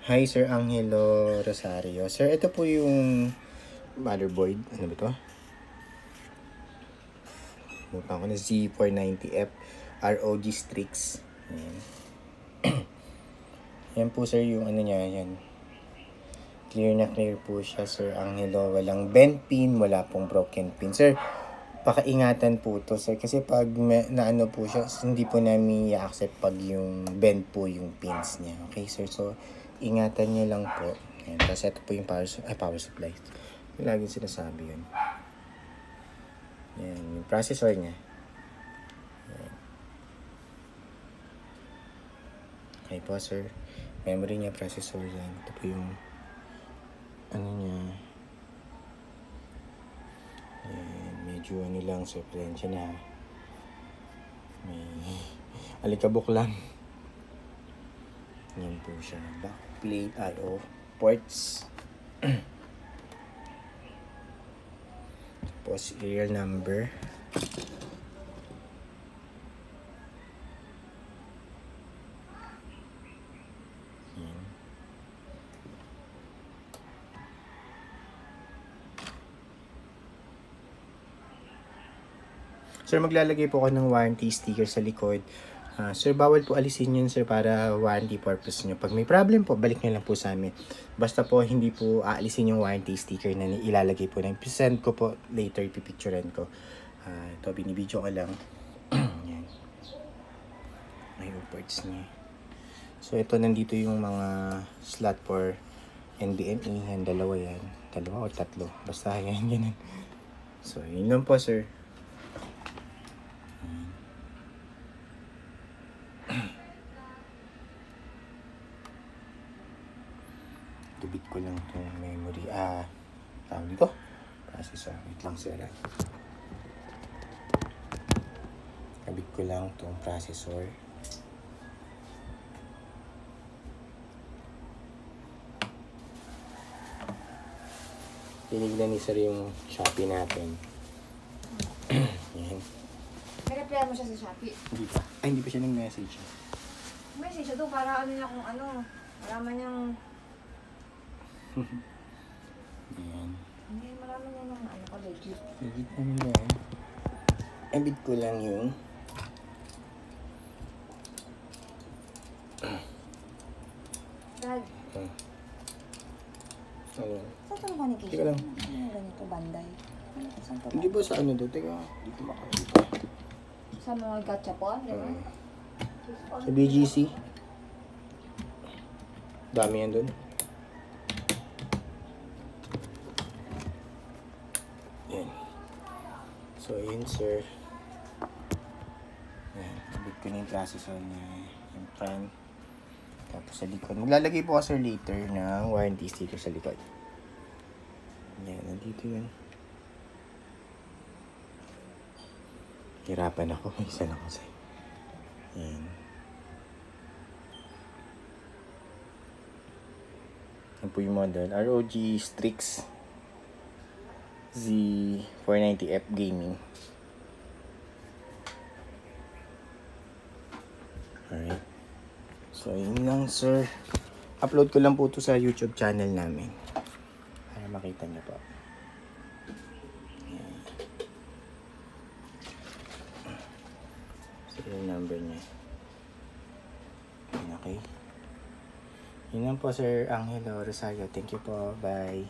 Hi, Sir Angelo Rosario. Sir, ito po yung motherboard. Ano ba ito? Mukha ko na Z490F ROG Strix. Ayan. Yan po, sir, yung ano niya. Yan. Clear na clear po siya, Sir Angelo. Walang bent pin, wala pong broken pin. Sir, pakaingatan po to, sir. Kasi pag naano po siya, hindi po namin i-accept pag yung bend po yung pins niya. Okay, sir? So, ingatan niyo lang po. Ayan. Tapos ito po yung power supply. Yung laging sinasabi yun. Yan, yung processor niya. Yan. Okay po, sir. Memory niya, processor yan. Ito po yung ano niya. Yan, medyo ano lang, sir. Presensya na. May alikabok lang. Yan po siya. Backplate I/O ports. Tapos serial number. Yan. Sir, maglalagay po ako ng warranty sticker sa likod. Sir, bawal po alisin yun, sir, para warranty purpose nyo. Pag may problem po, balik nyo lang po sa amin. Basta po, hindi po aalisin yung warranty sticker na ilalagay po. Send ko po later, pipicturean ko. Ito, binibidyo ko lang. Yan. May ports niya. So, ito, nandito yung mga slot for NVMe. Yan, dalawa yan. Dalawa o tatlo. Basta, yan, ganun. So, yun lang po, sir. Dubit ko lang itong memory. Tawag dito. Processor. Wait lang, sir. Kabit ko lang itong processor. Tinignan ni sir yung Shopee natin. Yan. May-reply mo siya sa Shopee? Hindi pa. Ay, hindi pa siya nag-message. Message siya doon para ano niya kung ano. Malaman niyang... Yan. Hindi, malaman niya ng ano ka legit. Legit naman yan. Ebit ko lang yung... Dad, Ano yan? saan ito communication? Teka lang. Ano ganito, banday? Saan ito? Hindi ba sa ano doon? Teka, hindi ko makakita. Sa mga gacha po, di ba? Sa BGC. Dami yan doon. Yan. So, yun, sir. Yan. Abit ko na yung processor niya. Yung fan. Tapos sa likod. Maglalagay po ako, sir, later ng warranty sticker sa likod. Yan. Nandito yun. Hirapan ako. Isa na kasi. Yan. Yan po yung model. ROG Strix Z490F Gaming. Alright. So, yun lang, sir. Upload ko lang po ito sa YouTube channel namin. Para makita niyo po. Yan. So, yung number niya. Okay. Yun lang po, Sir Angelo Rosario. Thank you po. Bye.